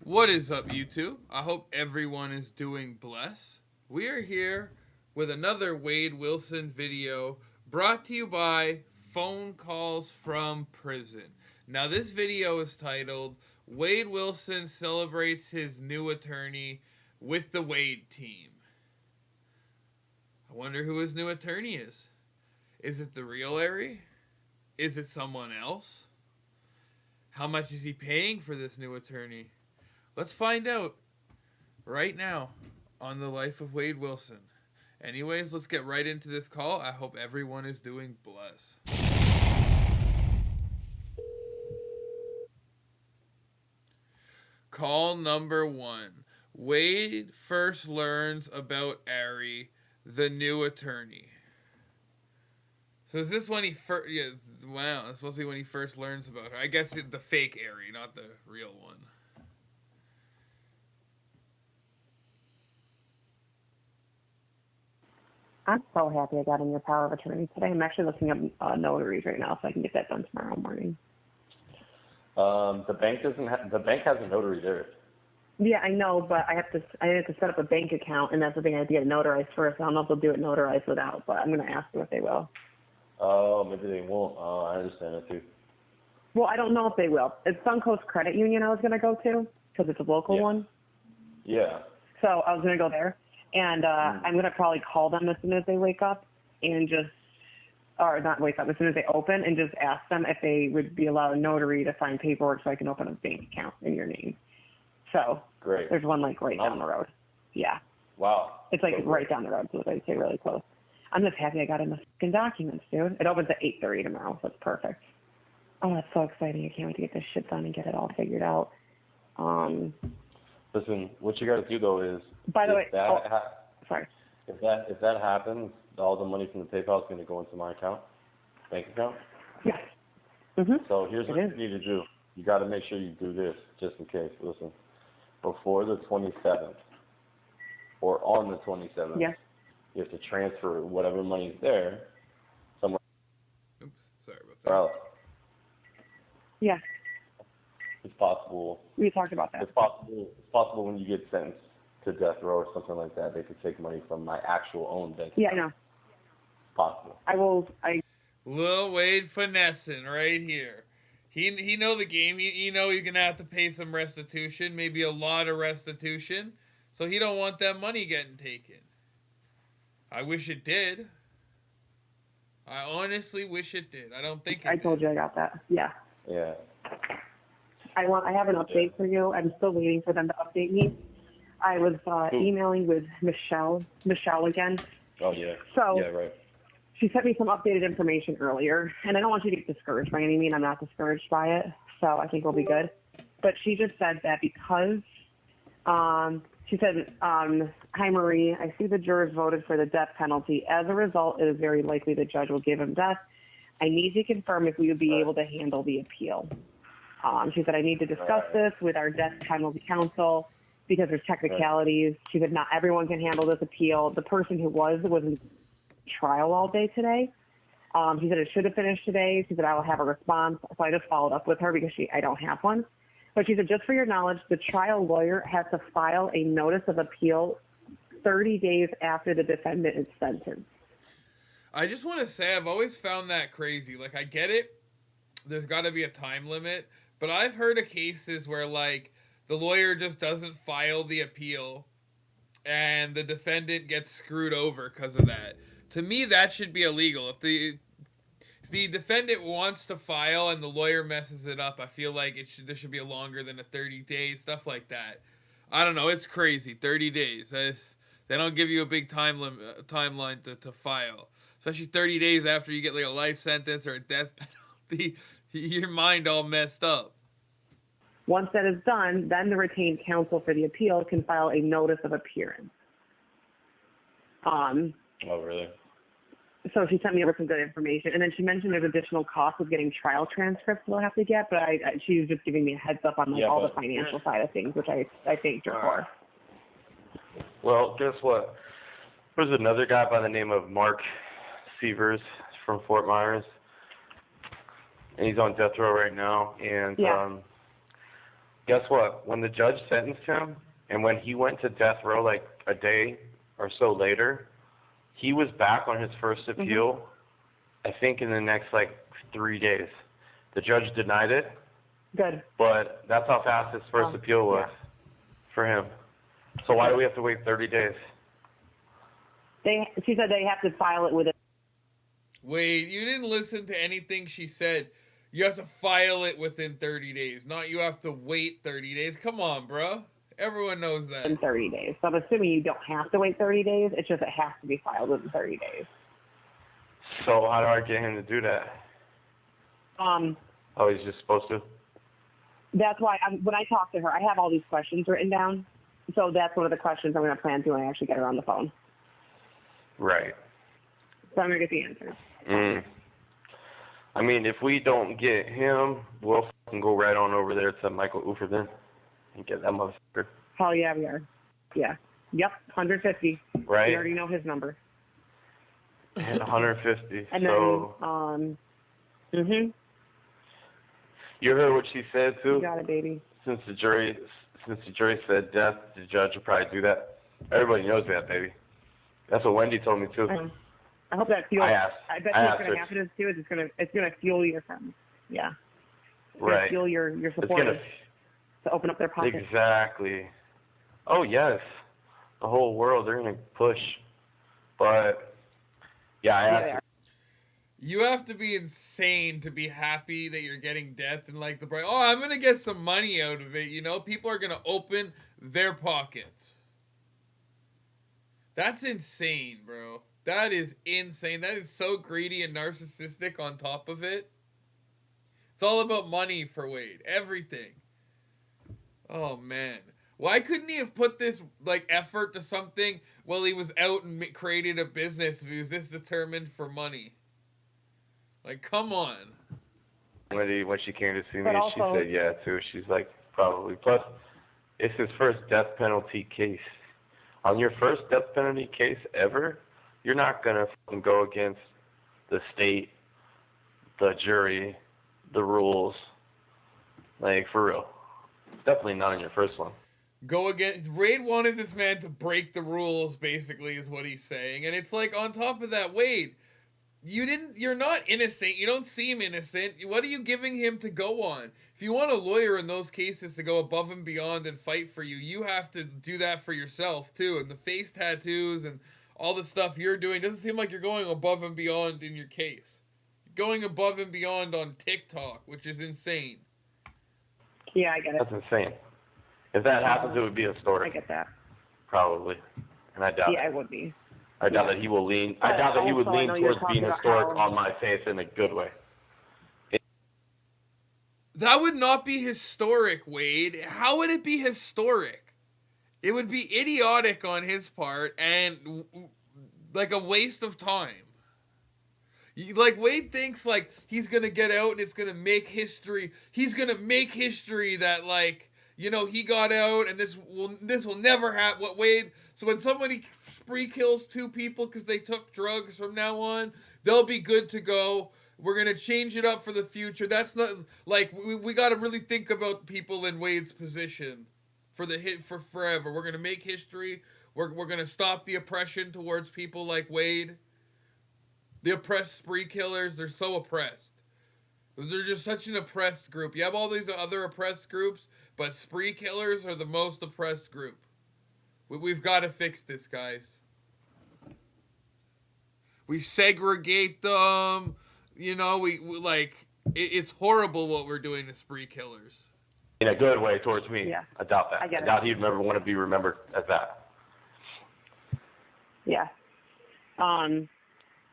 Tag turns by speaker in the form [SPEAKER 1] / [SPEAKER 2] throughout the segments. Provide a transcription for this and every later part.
[SPEAKER 1] What is up, YouTube? I hope everyone is doing blessed. We are here with another Wade Wilson video brought to you by Phone Calls from Prison. Now, this video is titled, Wade Wilson Celebrates His New Attorney with the Wade Team. I wonder who his new attorney is. Is it the real Larry? Is it someone else? How much is he paying for this new attorney? Let's find out right now on the life of Wade Wilson. Anyways, let's get right into this call. I hope everyone is doing bless. Call number 1. Wade first learns about Ari, the new attorney. So is this when he first... Yeah, wow, it's supposed to be when he first learns about her. I guess the fake Ari, not the real one.
[SPEAKER 2] I'm so happy I got in your power of attorney today. I'm actually looking up notaries right now so I can get that done tomorrow morning.
[SPEAKER 3] The bank doesn't. The bank has a notary there.
[SPEAKER 2] Yeah, I know, but I have to set up a bank account, and that's the thing I have to get it notarized first. I don't know if they'll do it notarized without, but I'm going to ask them if they will.
[SPEAKER 3] Oh, maybe they won't. Oh, I understand that too.
[SPEAKER 2] Well, I don't know if they will. It's Suncoast Credit Union I was going to go to because it's a local one.
[SPEAKER 3] Yeah.
[SPEAKER 2] So I was going to go there, and I'm going to probably call them as soon as they wake up and just, or not wake up, as soon as they open and just ask them if they would be allowed a notary to sign paperwork so I can open a bank account in your name. So
[SPEAKER 3] great.
[SPEAKER 2] There's one like right down the road. Yeah.
[SPEAKER 3] Wow.
[SPEAKER 2] It's like
[SPEAKER 3] so
[SPEAKER 2] right down the road, so I'd say really close. I'm just happy I got in the fucking documents, dude. It opens at 8:30 tomorrow, so it's perfect. Oh, that's so exciting. I can't wait to get this shit done and get it all figured out.
[SPEAKER 3] Listen, what you got to do though is.
[SPEAKER 2] By the way, sorry.
[SPEAKER 3] If that happens, all the money from the PayPal is going to go into my account, bank account.
[SPEAKER 2] Yes. Mm-hmm.
[SPEAKER 3] So here's what you need to do. You got to make sure you do this just in case. Listen, before the 27th or on the 27th.
[SPEAKER 2] Yes.
[SPEAKER 3] You have to transfer whatever money's there somewhere.
[SPEAKER 1] Oops, sorry about that.
[SPEAKER 3] Else.
[SPEAKER 2] Yeah.
[SPEAKER 3] It's possible.
[SPEAKER 2] We talked about that.
[SPEAKER 3] It's possible when you get sentenced to death row or something like that, they could take money from my actual own bank.
[SPEAKER 2] Yeah, I know.
[SPEAKER 3] It's possible.
[SPEAKER 1] Lil Wade finessing right here. He know the game. He know he's gonna have to pay some restitution, maybe a lot of restitution. So he don't want that money getting taken. I wish it did. I honestly wish it did. I don't think it did.
[SPEAKER 2] Told you I got that. Yeah.
[SPEAKER 3] Yeah.
[SPEAKER 2] I have an update for you. I'm still waiting for them to update me. I was emailing with Michelle again.
[SPEAKER 3] Oh, yeah.
[SPEAKER 2] So,
[SPEAKER 3] yeah, right.
[SPEAKER 2] She sent me some updated information earlier, and I don't want you to get discouraged by any means. I'm not discouraged by it, so I think we'll be good. But she just said that because, she said, hi, Marie, I see the jurors voted for the death penalty. As a result, it is very likely the judge will give him death. I need to confirm if we would be able to handle the appeal. She said, I need to discuss this with our death penalty counsel because there's technicalities. She said, not everyone can handle this appeal. The person who was in trial all day today. She said it should have finished today. She said, I will have a response. So I just followed up with her because I don't have one. But she said, just for your knowledge, the trial lawyer has to file a notice of appeal 30 days after the defendant is sentenced.
[SPEAKER 1] I just want to say I've always found that crazy. Like, I get it. There's got to be a time limit. But I've heard of cases where, like, the lawyer just doesn't file the appeal and the defendant gets screwed over because of that. To me, that should be illegal. If the defendant wants to file and the lawyer messes it up, I feel like there should be a longer than a 30 days, stuff like that. I don't know. It's crazy. 30 days. They don't give you a big timeline to file. Especially 30 days after you get like a life sentence or a death penalty. Your mind all messed up.
[SPEAKER 2] Once that is done, then the retained counsel for the appeal can file a notice of appearance.
[SPEAKER 3] Oh, really?
[SPEAKER 2] So she sent me over some good information, and then she mentioned there's additional costs with getting trial transcripts we'll have to get, but she was just giving me a heads up on all the financial side of things, which I thanked her for.
[SPEAKER 3] Well, guess what? There's another guy by the name of Mark Severs from Fort Myers, and he's on death row right now, and
[SPEAKER 4] guess what? When the judge sentenced him, and when he went to death row like a day or so later, he was back on his first appeal, I think in the next like 3 days. The judge denied it.
[SPEAKER 2] Good.
[SPEAKER 4] But that's how fast his first appeal was for him. So why do we have to wait 30 days?
[SPEAKER 2] She said they have to file it within.
[SPEAKER 1] Wait, you didn't listen to anything she said. You have to file it within 30 days, not you have to wait 30 days. Come on, bro. Everyone knows that.
[SPEAKER 2] In 30 days. So I'm assuming you don't have to wait 30 days. It's just it has to be filed within 30 days.
[SPEAKER 4] So how do I get him to do that? Oh, he's just supposed to?
[SPEAKER 2] That's why when I talk to her, I have all these questions written down. So that's one of the questions I'm going to plan to when I actually get her on the phone.
[SPEAKER 4] Right.
[SPEAKER 2] So I'm going to get the answers.
[SPEAKER 4] I mean, if we don't get him, we'll fucking go right on over there to Michael Ufer then and get that motherfucker.
[SPEAKER 2] Hell yeah, we are. Yeah. Yep, 150.
[SPEAKER 4] Right.
[SPEAKER 2] We already know his number.
[SPEAKER 4] And 150.
[SPEAKER 2] And
[SPEAKER 4] so,
[SPEAKER 2] then,
[SPEAKER 4] you heard what she said too?
[SPEAKER 2] You got it, baby.
[SPEAKER 4] Since the jury said death, the judge will probably do that. Everybody knows that, baby. That's what Wendy told me too.
[SPEAKER 2] I hope that fuels. I bet what's going to happen too is it's going to fuel your friends. Yeah. It's going to fuel your supporters to open up their pockets.
[SPEAKER 4] Exactly. Oh yes, the whole world, they're going to push. But yeah, I asked.
[SPEAKER 1] You have to be insane to be happy that you're getting death and like I'm going to get some money out of it, you know? People are going to open their pockets. That's insane, bro. That is insane. That is so greedy and narcissistic on top of it. It's all about money for Wade. Everything. Oh, man. Why couldn't he have put this, effort to something while he was out and created a business if he was this determined for money? Come on.
[SPEAKER 4] When she came to see me, she said yeah, too. She's like, probably. Plus, it's his first death penalty case. On your first death penalty case ever, you're not going to go against the state, the jury, the rules. For real. Definitely not on your first one.
[SPEAKER 1] Go against... Wade wanted this man to break the rules, basically, is what he's saying. And it's on top of that, Wade... You're not innocent. You don't seem innocent. What are you giving him to go on? If you want a lawyer in those cases to go above and beyond and fight for you, you have to do that for yourself, too. And the face tattoos and all the stuff you're doing doesn't seem like you're going above and beyond in your case. You're going above and beyond on TikTok, which is insane.
[SPEAKER 2] Yeah, I get it.
[SPEAKER 4] That's insane. If that happens, it would be a story.
[SPEAKER 2] I get that.
[SPEAKER 4] Probably. And I doubt it.
[SPEAKER 2] Yeah, it would be.
[SPEAKER 4] I doubt that he will lean. I doubt that he would lean towards being historic on my face in a good way.
[SPEAKER 1] That would not be historic, Wade. How would it be historic? It would be idiotic on his part and a waste of time. Wade thinks he's gonna get out and it's gonna make history. He's gonna make history that he got out and this will never happen. So when somebody spree kills 2 people because they took drugs from now on, they'll be good to go. We're going to change it up for the future. That's not, we got to really think about people in Wade's position for forever. We're going to make history. We're going to stop the oppression towards people like Wade. The oppressed spree killers, they're so oppressed. They're just such an oppressed group. You have all these other oppressed groups, but spree killers are the most oppressed group. We've got to fix this, guys. We segregate them. It's horrible what we're doing to spree killers.
[SPEAKER 4] In a good way towards me.
[SPEAKER 2] Yeah.
[SPEAKER 4] I doubt that. I doubt he'd ever want to be remembered as that.
[SPEAKER 2] Yeah.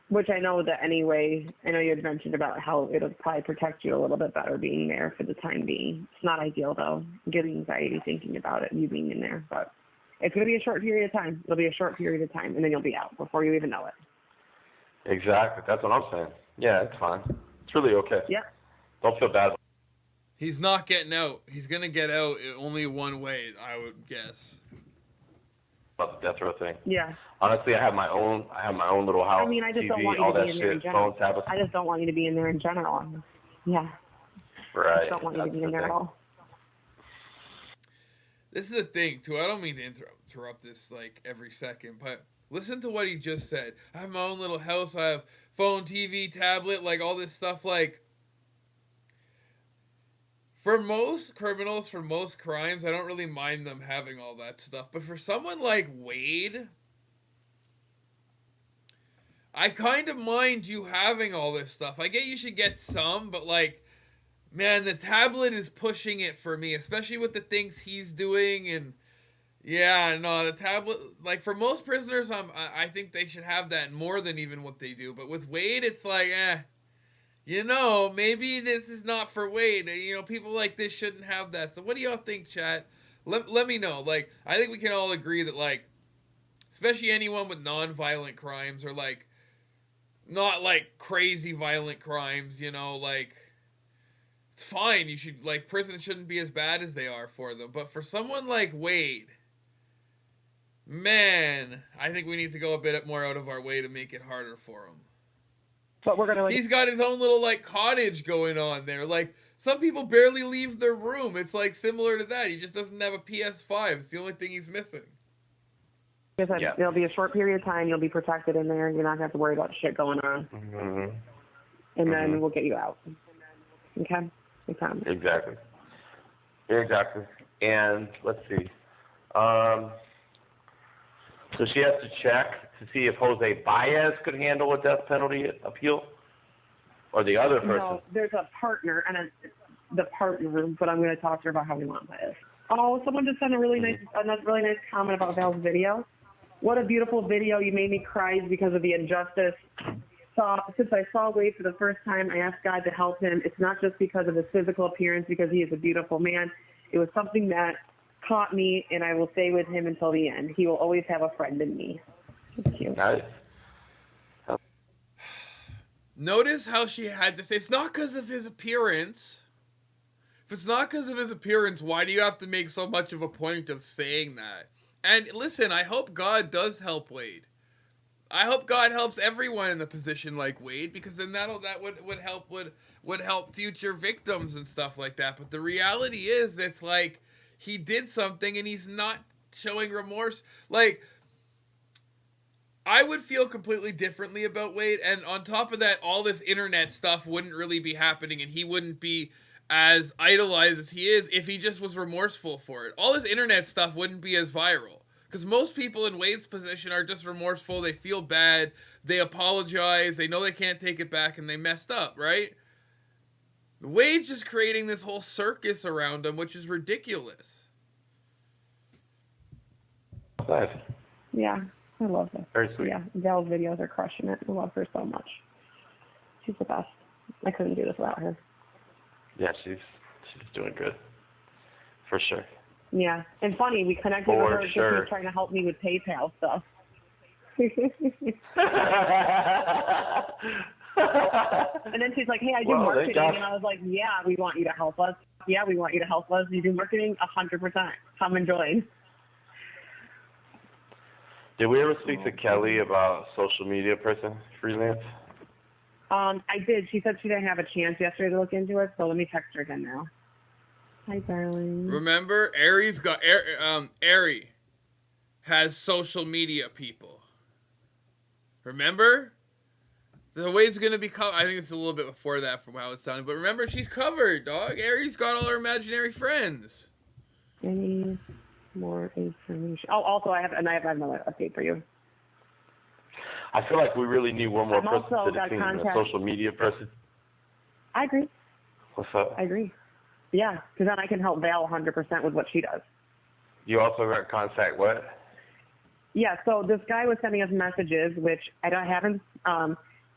[SPEAKER 2] Which I know that anyway, I know you had mentioned about how it'll probably protect you a little bit better being there for the time being. It's not ideal, though. I'm getting anxiety thinking about it, you being in there. But it's going to be a short period of time. It'll be a short period of time, and then you'll be out before you even know it.
[SPEAKER 4] Exactly. That's what I'm saying. Yeah, it's fine. It's really okay.
[SPEAKER 2] Yeah.
[SPEAKER 4] Don't feel bad.
[SPEAKER 1] He's not getting out. He's going to get out only one way, I would guess.
[SPEAKER 4] About the death row thing.
[SPEAKER 2] Yeah.
[SPEAKER 4] Honestly, I have my own little house.
[SPEAKER 2] I mean, I just
[SPEAKER 4] TV,
[SPEAKER 2] don't want you
[SPEAKER 4] all
[SPEAKER 2] to
[SPEAKER 4] that
[SPEAKER 2] be in there in
[SPEAKER 4] shit,
[SPEAKER 2] general.
[SPEAKER 4] phone, tablets.
[SPEAKER 2] I just don't want you to be in there in general. Yeah.
[SPEAKER 4] Right.
[SPEAKER 2] I just don't want you to be in there at all.
[SPEAKER 1] This is the thing, too. I don't mean to interrupt this, like, every second, but listen to what he just said. I have my own little house. I have phone, TV, tablet, like, all this stuff. Like, for most criminals, for most crimes, I don't really mind them having all that stuff. But for someone like Wade, I kind of mind you having all this stuff. I get you should get some, but, like, man, the tablet is pushing it for me, especially with the things he's doing. And yeah, no, the tablet, like, for most prisoners, I think they should have that more than even what they do. But with Wade, it's like, you know, maybe this is not for Wade. You know, people like this shouldn't have that. So what do y'all think, chat? Let me know. Like, I think we can all agree that, like, especially anyone with non-violent crimes or, like, not, like, crazy violent crimes, you know, like, it's fine. You should, like, prison shouldn't be as bad as they are for them. But for someone like Wade, man, I think we need to go a bit more out of our way to make it harder for him.
[SPEAKER 2] But we're gonna.
[SPEAKER 1] He's got his own little, like, cottage going on there. Like, some people barely leave their room. It's, like, similar to that. He just doesn't have a PS5. It's the only thing he's missing.
[SPEAKER 2] Like I said, it'll be a short period of time. You'll be protected in there. You're not gonna have to worry about shit going on.
[SPEAKER 4] Mm-hmm.
[SPEAKER 2] And then we'll get you out. Okay.
[SPEAKER 4] Exactly. And let's see. So she has to check to see if Jose Baez could handle a death penalty appeal, or the other person.
[SPEAKER 2] No, there's a partner the partner, but I'm going to talk to her about how we want Baez. Oh, someone just sent a really nice comment about Val's video. What a beautiful video! You made me cry because of the injustice. Since I saw Wade for the first time, I asked God to help him. It's not just because of his physical appearance, because he is a beautiful man. It was something that caught me, and I will stay with him until the end. He will always have a friend in me. Thank you.
[SPEAKER 4] Nice.
[SPEAKER 1] Notice how she had to say, it's not because of his appearance. If it's not because of his appearance, why do you have to make so much of a point of saying that? And listen, I hope God does help Wade. I hope God helps everyone in a position like Wade, because then that would help future victims and stuff like that. But the reality is, it's like he did something and he's not showing remorse. Like, I would feel completely differently about Wade, and on top of that, all this internet stuff wouldn't really be happening, and he wouldn't be as idolized as he is if he just was remorseful for it. All this internet stuff wouldn't be as viral. Because most people in Wade's position are just remorseful, they feel bad, they apologize, they know they can't take it back, and they messed up, right? Wade's just creating this whole circus around him, which is ridiculous.
[SPEAKER 4] Nice.
[SPEAKER 2] Yeah, I love her.
[SPEAKER 4] Very sweet.
[SPEAKER 2] Yeah, Val's videos are crushing it. I love her so much. She's the best. I couldn't do this without her.
[SPEAKER 4] Yeah, she's doing good. For sure.
[SPEAKER 2] Yeah, and funny, we connected with her because she was trying to help me with PayPal stuff. And then she's like, hey, I do marketing. And I was like, yeah, we want you to help us. Yeah, we want you to help us. You do marketing 100%. Come and join.
[SPEAKER 4] Did we ever speak to Kelly about social media person, freelance?
[SPEAKER 2] I did. She said she didn't have a chance yesterday to look into it, so let me text her again now. Hi, darling.
[SPEAKER 1] Remember, Ari has social media people. Remember? The way it's going to be covered, I think it's a little bit before that from how it sounded, but remember, she's covered, dog. Ari's got all her imaginary friends.
[SPEAKER 2] Any more information? Oh, also, I have another update for you.
[SPEAKER 4] I feel like we really need one more person to the team, a social media person.
[SPEAKER 2] I agree.
[SPEAKER 4] What's up?
[SPEAKER 2] I agree. Yeah, because then I can help Val 100% with what she does.
[SPEAKER 4] You also got contact what?
[SPEAKER 2] Yeah, so this guy was sending us messages, which I haven't.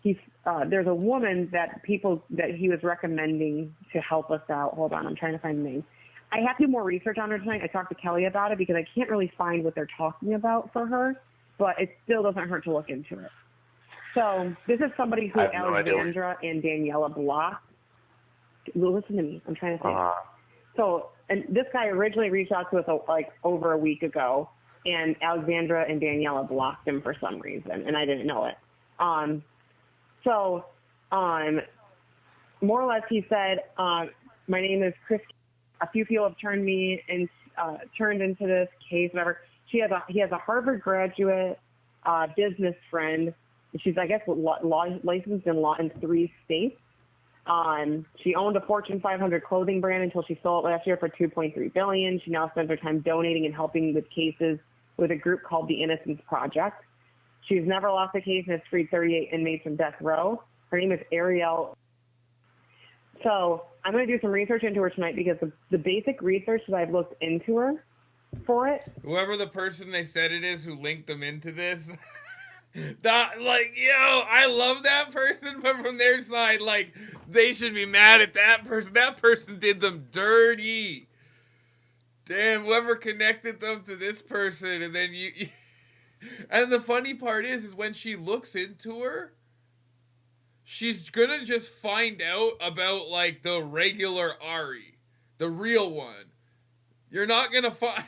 [SPEAKER 2] There's a woman that he was recommending to help us out. Hold on, I'm trying to find the name. I have to do more research on her tonight. I talked to Kelly about it because I can't really find what they're talking about for her, but it still doesn't hurt to look into it. So this is somebody who Alexandra and Daniela blocked. Listen to me. I'm trying to think. So, and this guy originally reached out to us like over a week ago, and Alexandra and Daniela blocked him for some reason, and I didn't know it. More or less, he said, my name is Chris. A few people have turned me turned into this case, whatever. He has a Harvard graduate business friend. She's, I guess, licensed in law in 3 states. She owned a Fortune 500 clothing brand until she sold it last year for $2.3 billion. She now spends her time donating and helping with cases with a group called the Innocence Project. She's never lost a case and has freed 38 inmates from death row. Her name is Ariel. So I'm going to do some research into her tonight because the basic research that I've looked into her for it.
[SPEAKER 1] Whoever the person they said it is who linked them into this, that, like, yo, I love that person, but from their side, like, they should be mad at that person. That person did them dirty. Damn, whoever connected them to this person, and then you and the funny part is when she looks into her, she's gonna just find out about, like, the regular Ari, the real one. You're not gonna find.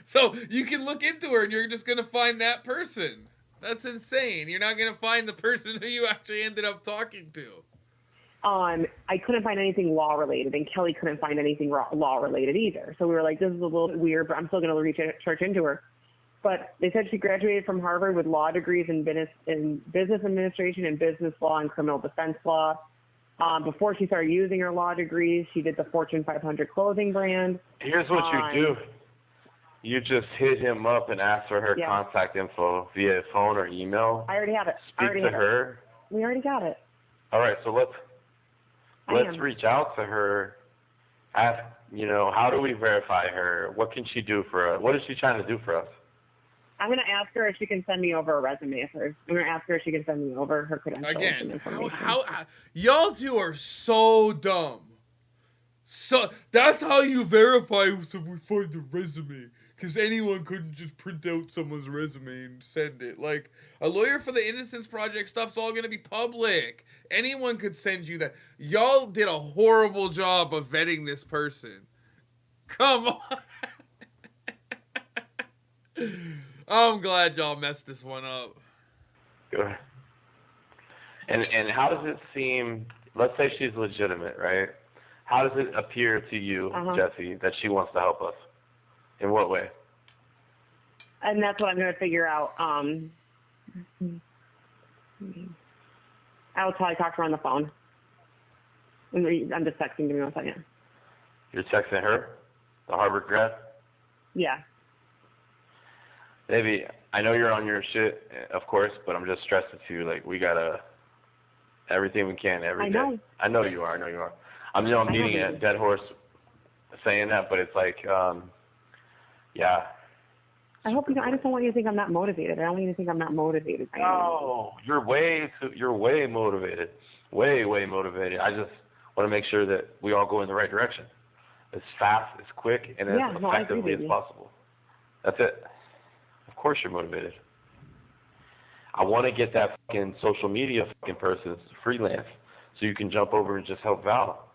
[SPEAKER 1] So you can look into her and you're just gonna find that person. That's insane. You're not gonna find the person who you actually ended up talking to.
[SPEAKER 2] I couldn't find anything law related, and Kelly couldn't find anything law related either. So we were like, this is a little bit weird, but I'm still gonna research into her. But they said she graduated from Harvard with law degrees in business administration and business law and criminal defense law. Before she started using her law degrees, she did the Fortune 500 clothing brand.
[SPEAKER 4] Here's what you do. You just hit him up and ask for her contact info via phone or email.
[SPEAKER 2] I already have it.
[SPEAKER 4] Speak to her.
[SPEAKER 2] We already got it.
[SPEAKER 4] All right, so let's reach out to her. Ask, how do we verify her? What can she do for us? What is she trying to do for us?
[SPEAKER 2] I'm going to ask her if she can send me over a resume of hers. I'm going to ask her if she can send me over her credentials.
[SPEAKER 1] Again, how y'all two are so dumb. So that's how you verify someone finds a resume. Because anyone couldn't just print out someone's resume and send it. Like, a lawyer for the Innocence Project stuff's all going to be public. Anyone could send you that. Y'all did a horrible job of vetting this person. Come on. I'm glad y'all messed this one up.
[SPEAKER 4] Good. And how does it seem, let's say she's legitimate, right? How does it appear to you, Jesse, that she wants to help us? In what way?
[SPEAKER 2] And that's what I'm going to figure out. I'll probably talk to her on the phone. I'm just texting. Give me 1 second.
[SPEAKER 4] You're texting her? The Harvard grad?
[SPEAKER 2] Yeah.
[SPEAKER 4] Maybe, I know you're on your shit, of course, but I'm just stressing to you. Like, we got to, everything we can every day. I know you are. I'm beating a dead horse saying that, but it's like, yeah.
[SPEAKER 2] I hope I just don't want you to think I'm not motivated. I don't want you to think I'm not motivated.
[SPEAKER 4] No, you're way motivated. Way motivated. I just want to make sure that we all go in the right direction. As fast, as quick, and as effectively as possible. That's it. Of course you're motivated. I want to get that fucking social media fucking person freelance so you can jump over and just help Val.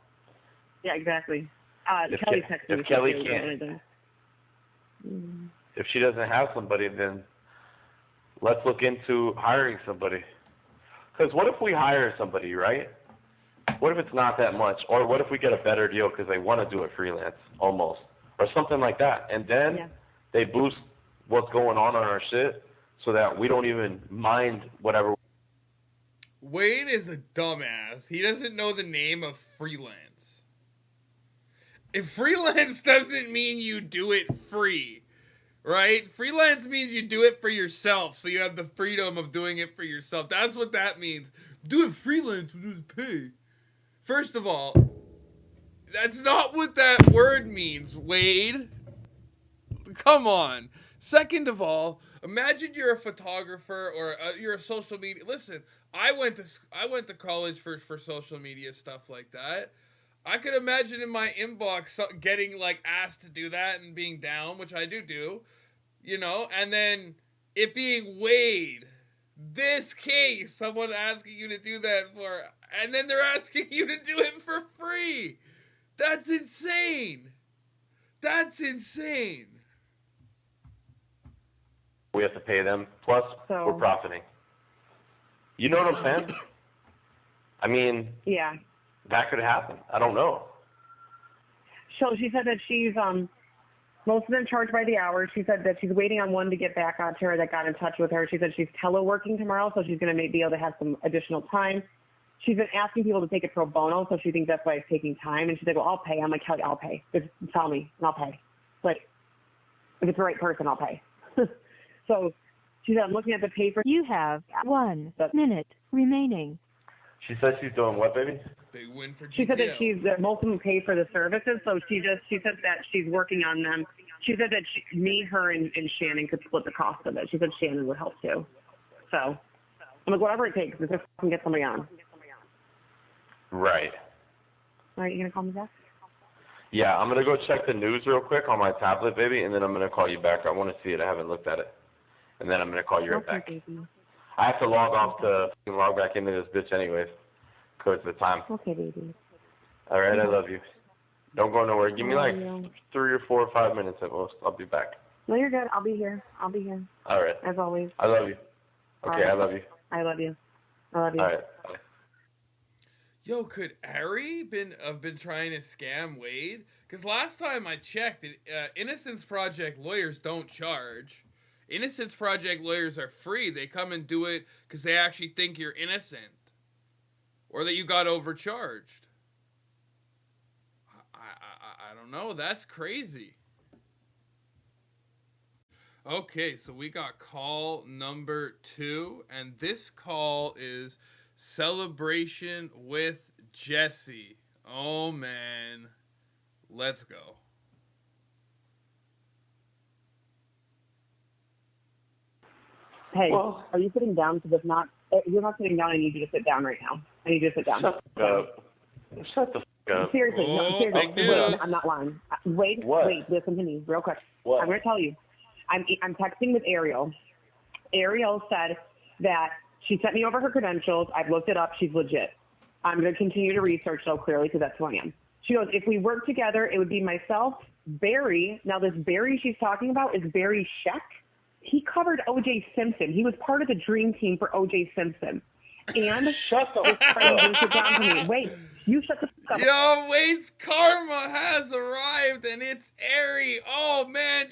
[SPEAKER 2] Yeah, exactly.
[SPEAKER 4] If Kelly can't, if she doesn't have somebody, then let's look into hiring somebody. Because what if we hire somebody, right? What if it's not that much? Or what if we get a better deal because they want to do it freelance, almost? Or something like that. And then they boost what's going on our shit so that we don't even mind whatever.
[SPEAKER 1] Wade is a dumbass. He doesn't know the name of freelance. If freelance doesn't mean you do it free, right? Freelance means you do it for yourself, so you have the freedom of doing it for yourself. That's what that means. Do it freelance with pay. First of all, that's not what that word means, Wade. Come on. Second of all, imagine you're a photographer or you're a social media. Listen, I went to college for social media stuff like that. I could imagine in my inbox getting like asked to do that and being down, which I do, and then it being Wade, this case, someone asking you to do that for, and then they're asking you to do it for free. That's insane. That's insane.
[SPEAKER 4] We have to pay them, plus we're profiting. You know what I'm saying? I mean,
[SPEAKER 2] yeah,
[SPEAKER 4] that could happen. I don't know.
[SPEAKER 2] So she said that she's most of them charged by the hour. She said that she's waiting on one to get back on to her that got in touch with her. She said she's teleworking tomorrow, so she's going to be able to have some additional time. She's been asking people to take it pro bono, so she thinks that's why it's taking time. And she's like, well, I'll pay. I'm like, Kelly, I'll pay. Just tell me, and I'll pay. Like, if it's the right person, I'll pay. So she said, I'm looking at the paper.
[SPEAKER 5] You have 1 minute remaining.
[SPEAKER 4] She said she's doing what, baby?
[SPEAKER 1] Big win for GTL.
[SPEAKER 2] She said that most of them pay for the services, so she said that she's working on them. She said that me, her, and Shannon could split the cost of it. She said Shannon would help too. So I'm like, whatever it takes, just fucking get somebody on.
[SPEAKER 4] Right.
[SPEAKER 2] All right, you gonna call me back?
[SPEAKER 4] Yeah, I'm gonna go check the news real quick on my tablet, baby, and then I'm gonna call you back. I want to see it. I haven't looked at it, and then I'm gonna call you right back.
[SPEAKER 2] Baby.
[SPEAKER 4] I have to log off to log back into this bitch anyways, cause the time.
[SPEAKER 2] Okay, baby.
[SPEAKER 4] All right, I love you. Don't go nowhere. Give me like 3 or 4 or 5 minutes at most. I'll be back.
[SPEAKER 2] No, you're good. I'll be here.
[SPEAKER 4] All right.
[SPEAKER 2] As always.
[SPEAKER 4] I love you. Okay,
[SPEAKER 2] Right.
[SPEAKER 4] I love you.
[SPEAKER 2] I love you. I love you.
[SPEAKER 4] All right. Bye.
[SPEAKER 1] Yo, could Ari have been trying to scam Wade? Because last time I checked, Innocence Project lawyers don't charge. Innocence Project lawyers are free. They come and do it because they actually think you're innocent. Or that you got overcharged. I don't know. That's crazy. Okay, so we got call number 2. And this call is Celebration with Jesse. Oh, man. Let's go.
[SPEAKER 2] Hey, are you sitting down? Because if not, you're not sitting down. I need you to sit down right now. I need you to sit down.
[SPEAKER 4] Shut the fuck up.
[SPEAKER 2] Seriously, no, seriously.
[SPEAKER 1] big news.
[SPEAKER 2] I'm not lying. Wait, listen to me real quick.
[SPEAKER 3] What?
[SPEAKER 2] I'm going to tell you. I'm texting with Ariel. Ariel said that she sent me over her credentials. I've looked it up. She's legit. I'm going to continue to research, though, clearly, because that's who I am. She goes, if we work together, it would be myself, Barry. Now, this Barry she's talking about is Barry Sheck. He covered O.J. Simpson. He was part of the dream team for O.J. Simpson. And shut the sit down to me. Wait, you shut the fuck up.
[SPEAKER 1] Yo, Wade's karma has arrived, and it's Ari. Oh, man.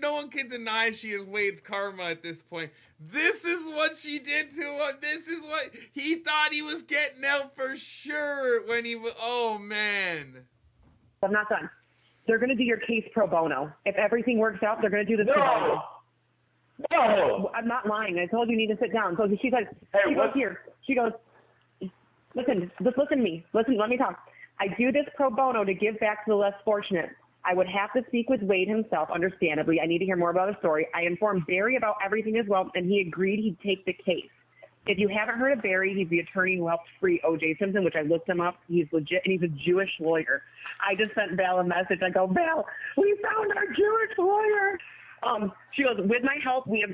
[SPEAKER 1] No one can deny she is Wade's karma at this point. This is what she did to him. This is what he thought he was getting out for sure when he was... Oh, man.
[SPEAKER 2] I'm not done. They're going to do your case pro bono. If everything works out, they're going to do this pro bono.
[SPEAKER 3] No!
[SPEAKER 2] I'm not lying. I told you need to sit down. So she says, she goes here. She goes, listen, just listen to me. Listen, let me talk. I do this pro bono to give back to the less fortunate. I would have to speak with Wade himself, understandably. I need to hear more about his story. I informed Barry about everything as well, and he agreed he'd take the case. If you haven't heard of Barry, he's the attorney who helped free O.J. Simpson, which I looked him up. He's legit, and he's a Jewish lawyer. I just sent Val a message. I go, Val, we found our Jewish lawyer. She goes, with my help, we have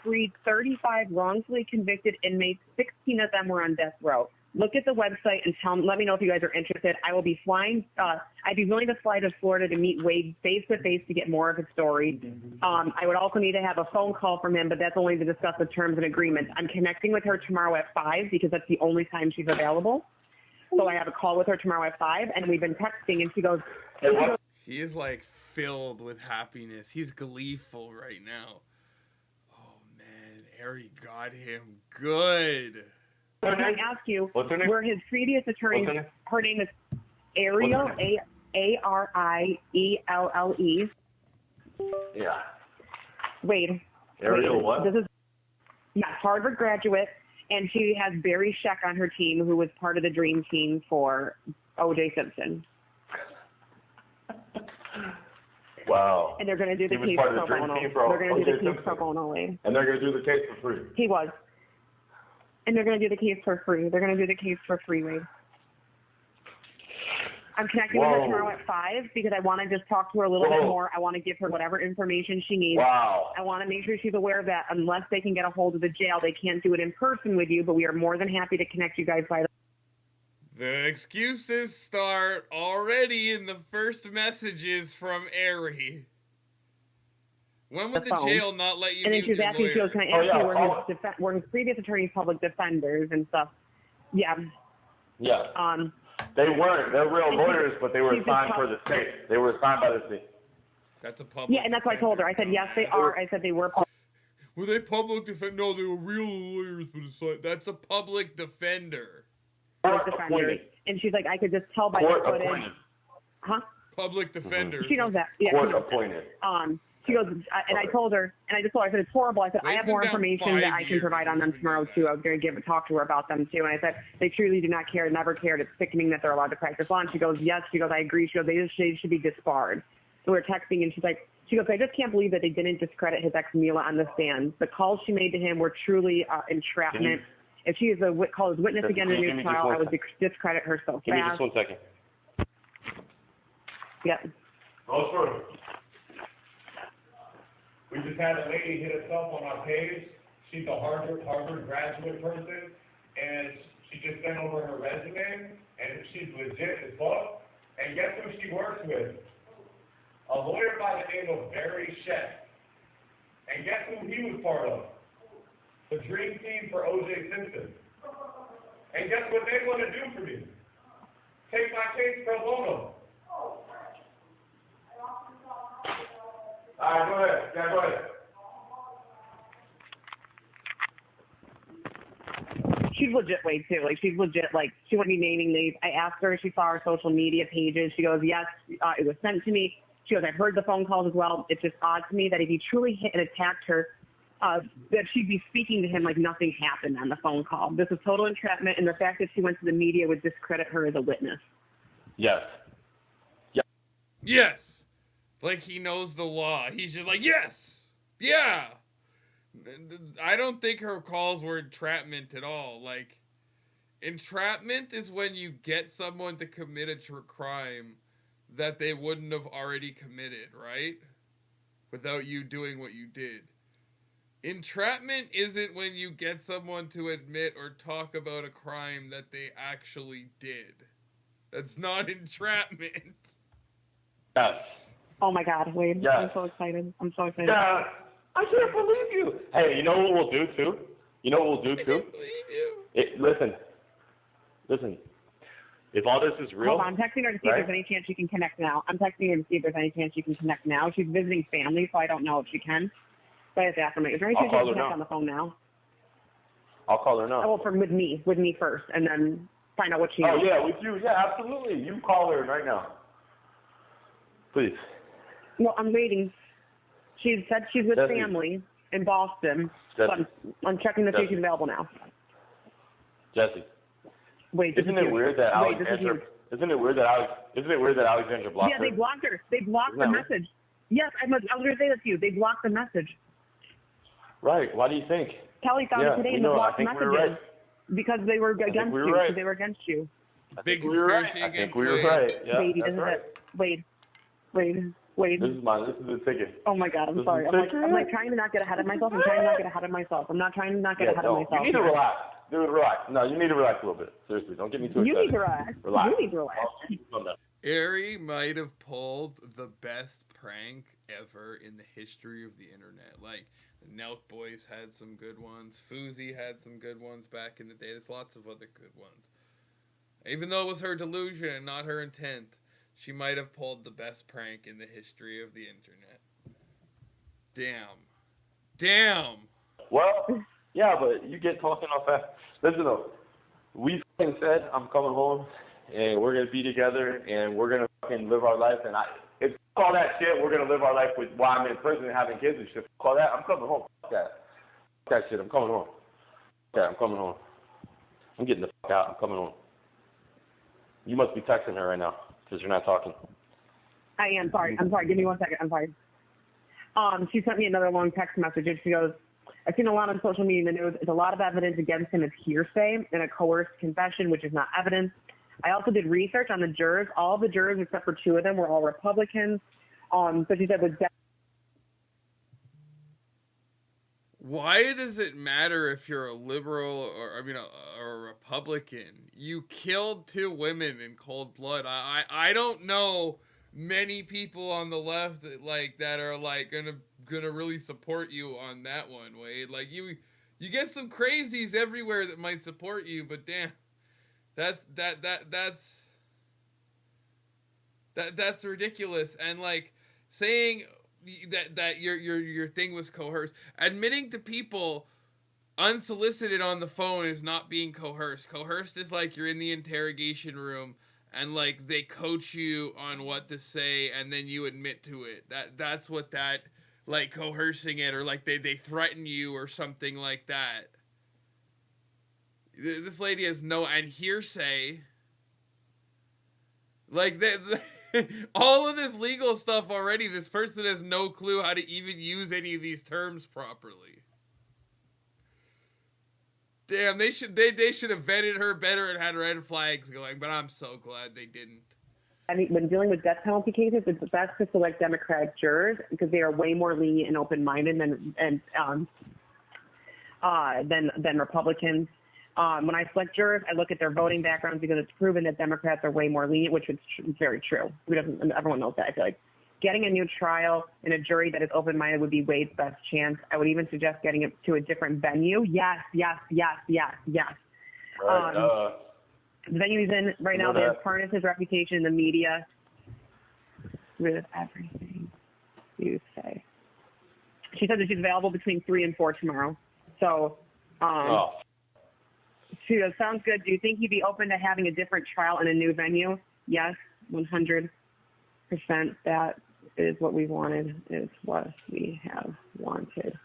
[SPEAKER 2] freed 35 wrongfully convicted inmates. 16 of them were on death row. Look at the website and let me know if you guys are interested. I will be flying. I'd be willing to fly to Florida to meet Wade face to face to get more of his story. I would also need to have a phone call from him, but that's only to discuss the terms and agreements. I'm connecting with her tomorrow at 5 because that's the only time she's available. So I have a call with her tomorrow at 5, and we've been texting, and she goes,
[SPEAKER 1] He is like filled with happiness. He's gleeful right now. Oh man, Ari got him good.
[SPEAKER 2] Can I ask you, were his previous attorneys, her name is Ariel, A-R-I-E-L-L-E.
[SPEAKER 3] Yeah.
[SPEAKER 2] Wade.
[SPEAKER 3] Ariel what?
[SPEAKER 2] This is, Harvard graduate, and she has Barry Sheck on her team, who was part of the dream team for O.J. Simpson.
[SPEAKER 3] Wow.
[SPEAKER 2] And they're going to do the case pro bono. They're going to do the case pro bono, Wade.
[SPEAKER 3] And they're going to do the case for free.
[SPEAKER 2] He was. And they're going to do the case for free. They're going to do the case for free, Wade. I'm connecting with her tomorrow at 5 because I want to just talk to her a little bit more. I want to give her whatever information she needs.
[SPEAKER 3] Wow.
[SPEAKER 2] I want to make sure she's aware of that. Unless they can get a hold of the jail, they can't do it in person with you, but we are more than happy to connect you guys by
[SPEAKER 1] The excuses start already in the first messages from Ari. When would the jail not let you
[SPEAKER 2] and then
[SPEAKER 1] meet
[SPEAKER 2] she was
[SPEAKER 1] your
[SPEAKER 2] asking,
[SPEAKER 1] lawyer?
[SPEAKER 2] she goes, can I ask you were his previous attorneys public defenders and stuff? Yeah.
[SPEAKER 3] Yeah. They weren't. They're real lawyers, but they were assigned for the state. They were assigned by the state.
[SPEAKER 1] That's a public.
[SPEAKER 2] Yeah, and that's what I told her. I said yes, they are. I said they were.
[SPEAKER 1] Were they public defender? No, they were real lawyers, but it's like that's a public defender.
[SPEAKER 2] Defenders. And she's like, I could just tell by the footage.
[SPEAKER 3] Appointed.
[SPEAKER 2] Huh?
[SPEAKER 1] Public defenders.
[SPEAKER 2] She knows that. Yeah,
[SPEAKER 3] Court appointed.
[SPEAKER 2] She goes, and I told her, and I just told her, I said, it's horrible. I said, I have more information that I can provide on them tomorrow, too. I was going to talk to her about them, too. And I said, they truly do not care, never cared. It's sickening that they're allowed to practice law. And she goes, yes. She goes, I agree. She goes, they should be disbarred. So we're texting, and she goes, I just can't believe that they didn't discredit his ex Mila on the stand. The calls she made to him were truly entrapment. If she is called as witness again in a new trial, I would discredit her so fast.
[SPEAKER 4] Give me just 1 second.
[SPEAKER 2] Yeah.
[SPEAKER 6] Roseford, we just had a lady hit us up on our page. She's a Harvard graduate person, and she just sent over her resume, and she's legit as fuck. And guess who she works with? A lawyer by the name of Barry Sheck. And guess who he was part of? The dream team for O.J. Simpson. And guess what they want to do for me? Take my case pro bono. All right, go ahead. Yeah, go ahead.
[SPEAKER 2] She's legit way too. Like she's legit. Like she wouldn't be naming names. I asked her if she saw our social media pages. She goes, yes, it was sent to me. She goes, I've heard the phone calls as well. It's just odd to me that if he truly hit and attacked her, that she'd be speaking to him like nothing happened on the phone call. This is total entrapment, and the fact that she went to the media would discredit her as a witness.
[SPEAKER 3] Yes.
[SPEAKER 1] Yes. Like he knows the law. He's just like, yes. Yeah. I don't think her calls were entrapment at all. Like, entrapment is when you get someone to commit a crime that they wouldn't have already committed, right? Without you doing what you did. Entrapment isn't when you get someone to admit or talk about a crime that they actually did. That's not entrapment.
[SPEAKER 3] Yes.
[SPEAKER 2] Oh my God, Wade.
[SPEAKER 3] Yes.
[SPEAKER 2] I'm so excited.
[SPEAKER 3] Yeah. I can't believe you. Hey, you know what we'll do too?
[SPEAKER 1] I can't believe you.
[SPEAKER 3] Listen. If all this is real.
[SPEAKER 2] Hold on, I'm texting her to see if there's any chance she can connect now. She's visiting family, so I don't know if she can. But I have to ask her. Is there any chance she can connect on the phone now?
[SPEAKER 3] I'll call her now.
[SPEAKER 2] Oh, well, with me first, and then find out what she knows.
[SPEAKER 3] Oh, yeah, with you. Yeah, absolutely. You call her right now. Please.
[SPEAKER 2] Well, I'm waiting. She said she's with family in Boston. So I'm checking to see if she's available now.
[SPEAKER 3] Jesse.
[SPEAKER 2] Wait,
[SPEAKER 3] isn't it weird that Alexandra blocked her?
[SPEAKER 2] Yeah, they blocked her. They blocked the message. Yes, I was going to say that to you. They blocked the message.
[SPEAKER 3] Right. Why do you think?
[SPEAKER 2] Kelly found it today and they blocked the messages.
[SPEAKER 3] Right.
[SPEAKER 2] because they were against you.
[SPEAKER 3] Right.
[SPEAKER 2] They were against you.
[SPEAKER 1] Big conspiracy against
[SPEAKER 3] I think we were right. Yeah,
[SPEAKER 2] Wade,
[SPEAKER 3] that's right.
[SPEAKER 2] Wade.
[SPEAKER 3] This is the ticket.
[SPEAKER 2] Oh my God, I'm sorry. I'm like trying to not get ahead of myself. I'm not trying to not get ahead of myself.
[SPEAKER 3] You need to relax. Dude, relax. No, you need to relax a little bit. Seriously, don't get me too excited.
[SPEAKER 2] You need to relax. You need to relax.
[SPEAKER 1] Ari might have pulled the best prank ever in the history of the internet. Like, the Nelk Boys had some good ones. Fousey had some good ones back in the day. There's lots of other good ones. Even though it was her delusion and not her intent, she might have pulled the best prank in the history of the internet. Damn.
[SPEAKER 3] Well, yeah, but you get talking off that. Listen though, we fucking said I'm coming home and we're gonna be together and we're gonna fucking live our life, and if all that shit, we're gonna live our life with while I'm in prison and having kids and shit. All that, I'm coming home. Fuck that shit. I'm coming home. Yeah, I'm coming home. I'm getting the fuck out. I'm coming home. You must be texting her right now because you're not talking.
[SPEAKER 2] I am sorry. Give me 1 second. I'm sorry. She sent me another long text message and she goes, I've seen a lot on social media in the news. It's a lot of evidence against him is hearsay and a coerced confession, which is not evidence. I also did research on the jurors. All the jurors, except for 2 of them, were all Republicans. So she said,
[SPEAKER 1] why does it matter if you're a liberal or a Republican? You killed 2 women in cold blood. I don't know many people on the left that are gonna really support you on that one, Wade. Like you get some crazies everywhere that might support you, but damn, that's That's ridiculous. And like saying that your thing was coerced, admitting to people unsolicited on the phone is not being coerced. Coerced is like you're in the interrogation room and like they coach you on what to say and then you admit to it. That's what that, like, coercing it, or like they threaten you or something like that. This lady has no, and hearsay. Like all of this legal stuff already, this person has no clue how to even use any of these terms properly. Damn, they should have vetted her better and had red flags going, but I'm so glad they didn't.
[SPEAKER 2] I mean, when dealing with death penalty cases, it's best to select Democratic jurors because they are way more lenient and open-minded than Republicans. When I select jurors, I look at their voting backgrounds because it's proven that Democrats are way more lenient, which is very true. Everyone knows that, I feel like. Getting a new trial in a jury that is open-minded would be Wade's best chance. I would even suggest getting it to a different venue. Yes.
[SPEAKER 3] Right.
[SPEAKER 2] The venue he's in right now, they have tarnished his reputation in the media with everything you say. She said that she's available between 3 and 4 tomorrow. So, she goes, sounds good. Do you think he'd be open to having a different trial in a new venue? Yes, 100%. That is what we wanted, is what we have wanted.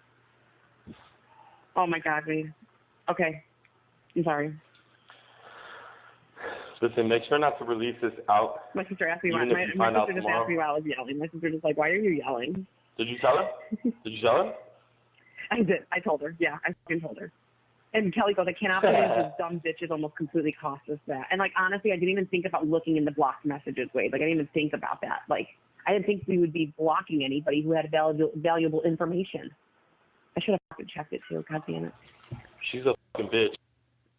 [SPEAKER 2] Oh, my God, Wade. Okay. I'm sorry.
[SPEAKER 3] Listen, make sure not to release this out.
[SPEAKER 2] My sister asked me why.
[SPEAKER 3] My
[SPEAKER 2] sister just asked me why I was yelling. My sister just like, why are you yelling?
[SPEAKER 3] Did you tell her? Did you tell her?
[SPEAKER 2] I did. I told her. Yeah, I fucking told her. And Kelly goes, I cannot believe this dumb bitch is almost completely cost us that. And, like, honestly, I didn't even think about looking in the blocked messages, Wade. Like, I didn't even think about that. Like, I didn't think we would be blocking anybody who had valuable information. I should have fucking checked it, too. God damn it.
[SPEAKER 3] She's a fucking bitch.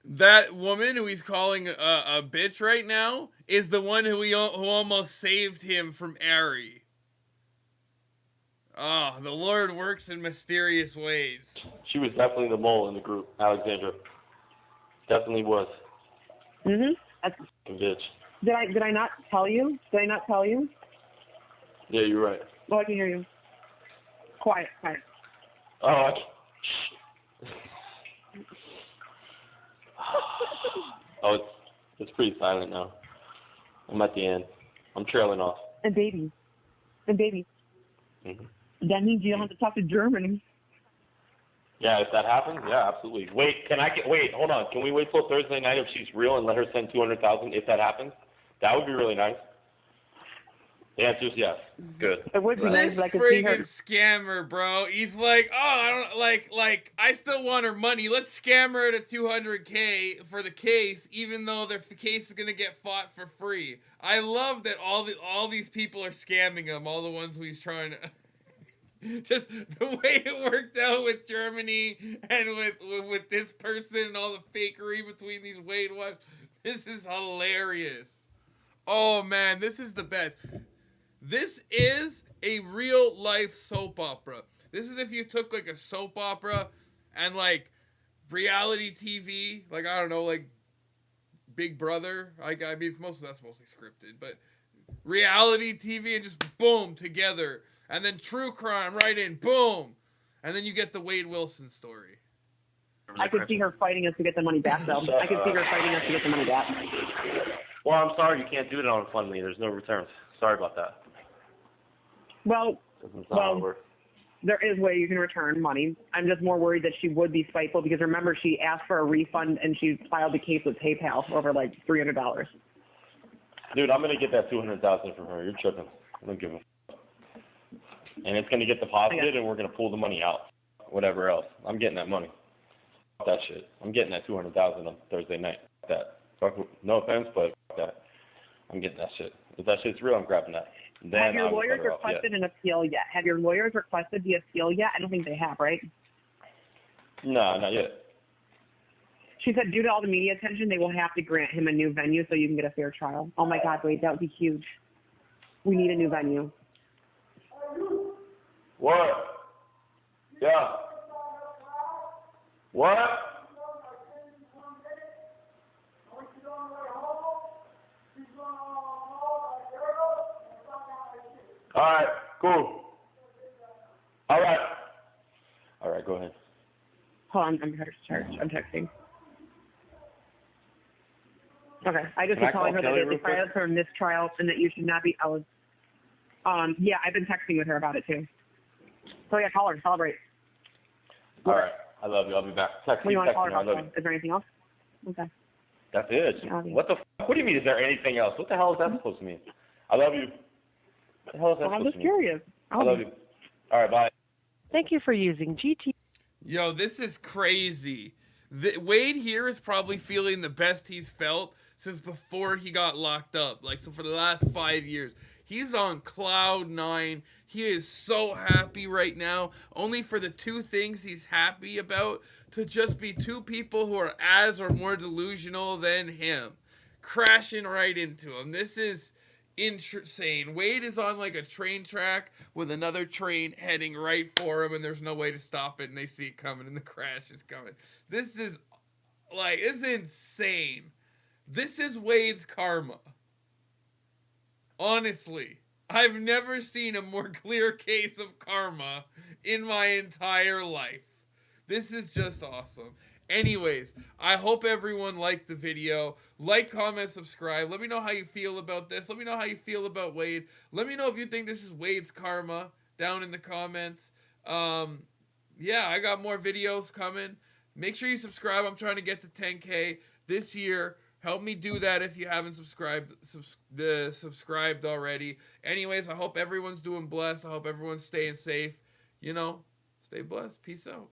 [SPEAKER 1] That woman who he's calling a bitch right now is the one who almost saved him from Ari. Oh, the Lord works in mysterious ways.
[SPEAKER 3] She was definitely the mole in the group, Alexandra. Definitely was.
[SPEAKER 2] Mm-hmm.
[SPEAKER 3] Bitch.
[SPEAKER 2] Did I not tell you? Did I not tell you?
[SPEAKER 3] Yeah, you're right.
[SPEAKER 2] Oh, I can hear you. Quiet.
[SPEAKER 3] Oh, it's pretty silent now. I'm at the end. I'm trailing off.
[SPEAKER 2] And baby.
[SPEAKER 3] Mm-hmm.
[SPEAKER 2] That means you don't have to talk to Germany.
[SPEAKER 3] Yeah, if that happens, yeah, absolutely. Wait, hold on. Can we wait till Thursday night if she's real and let her send $200,000 if that happens? That would be really nice. The answer is yes. Good.
[SPEAKER 2] It would be nice,
[SPEAKER 1] this
[SPEAKER 2] like, to see her.
[SPEAKER 1] friggin' scammer, bro. He's like, oh, I don't like. I still want her money. Let's scam her to $200K for the case, even though the case is gonna get fought for free. I love that all these people are scamming him. All the ones who he's trying to. Just the way it worked out with Germany and with this person and all the fakery between these Wade ones. This is hilarious. Oh man, this is the best. This is a real life soap opera. This is if you took like a soap opera and like reality TV, like I don't know, like Big Brother. I mean, that's mostly scripted, but reality TV and just boom together. And then true crime right in, boom. And then you get the Wade Wilson story.
[SPEAKER 2] I could see her fighting us to get the money back, though. I could see her fighting us to get the money back.
[SPEAKER 3] Well, I'm sorry you can't do it on Fundly. There's no returns. Sorry about that.
[SPEAKER 2] Well, there is a way you can return money. I'm just more worried that she would be spiteful because remember she asked for a refund and she filed the case with PayPal over like $300.
[SPEAKER 3] Dude, I'm gonna get that $200,000 from her. You're tripping. I don't give a. And it's gonna get deposited and we're gonna pull the money out. Whatever else, I'm getting that money. That shit. I'm getting that $200,000 on Thursday night. That. No offense, but that. I'm getting that shit. If that shit's real, I'm grabbing that. Then
[SPEAKER 2] have your lawyers requested an appeal yet? Have your lawyers requested the appeal yet? I don't think they have, right?
[SPEAKER 3] No, not yet.
[SPEAKER 2] She said due to all the media attention, they will have to grant him a new venue so you can get a fair trial. Oh, my God, Wade, that would be huge. We need a new venue.
[SPEAKER 3] What? Yeah. What? All right, cool. All right. All right, go ahead.
[SPEAKER 2] Hold on, I'm texting. Okay, I just was telling her that it's filed for mistrial and that you should not be eligible. Yeah, I've been texting with her about it too. So yeah, call her, celebrate.
[SPEAKER 3] All right, I love you. I'll be back. Text
[SPEAKER 2] What do you want to call her
[SPEAKER 3] I love
[SPEAKER 2] about?
[SPEAKER 3] you.
[SPEAKER 2] Is there anything else? Okay.
[SPEAKER 3] That's it. What the fuck? What do you mean, is there anything else? What the hell is that supposed to mean? I love you. What the hell is that
[SPEAKER 2] I'm
[SPEAKER 3] supposed
[SPEAKER 2] just
[SPEAKER 3] to mean?
[SPEAKER 2] curious.
[SPEAKER 3] I love you. All right, bye.
[SPEAKER 5] Thank you for using GT.
[SPEAKER 1] Yo, this is crazy. Wade here is probably feeling the best he's felt since before he got locked up. Like, so for the last 5 years. He's on cloud 9. He is so happy right now. Only for the two things he's happy about to just be two people who are as or more delusional than him. Crashing right into him. This is insane. Wade is on like a train track with another train heading right for him, and there's no way to stop it, and they see it coming, and the crash is coming. This is like, it's insane. This is Wade's karma. Honestly, I've never seen a more clear case of karma in my entire life. This is just awesome. Anyways, I hope everyone liked the video. Like, comment, subscribe. Let me know how you feel about this. Let me know how you feel about Wade. Let me know if you think this is Wade's karma down in the comments. Yeah, I got more videos coming. Make sure you subscribe. I'm trying to get to 10K this year. Help me do that if you haven't subscribed already. Anyways, I hope everyone's doing blessed. I hope everyone's staying safe. You know, stay blessed. Peace out.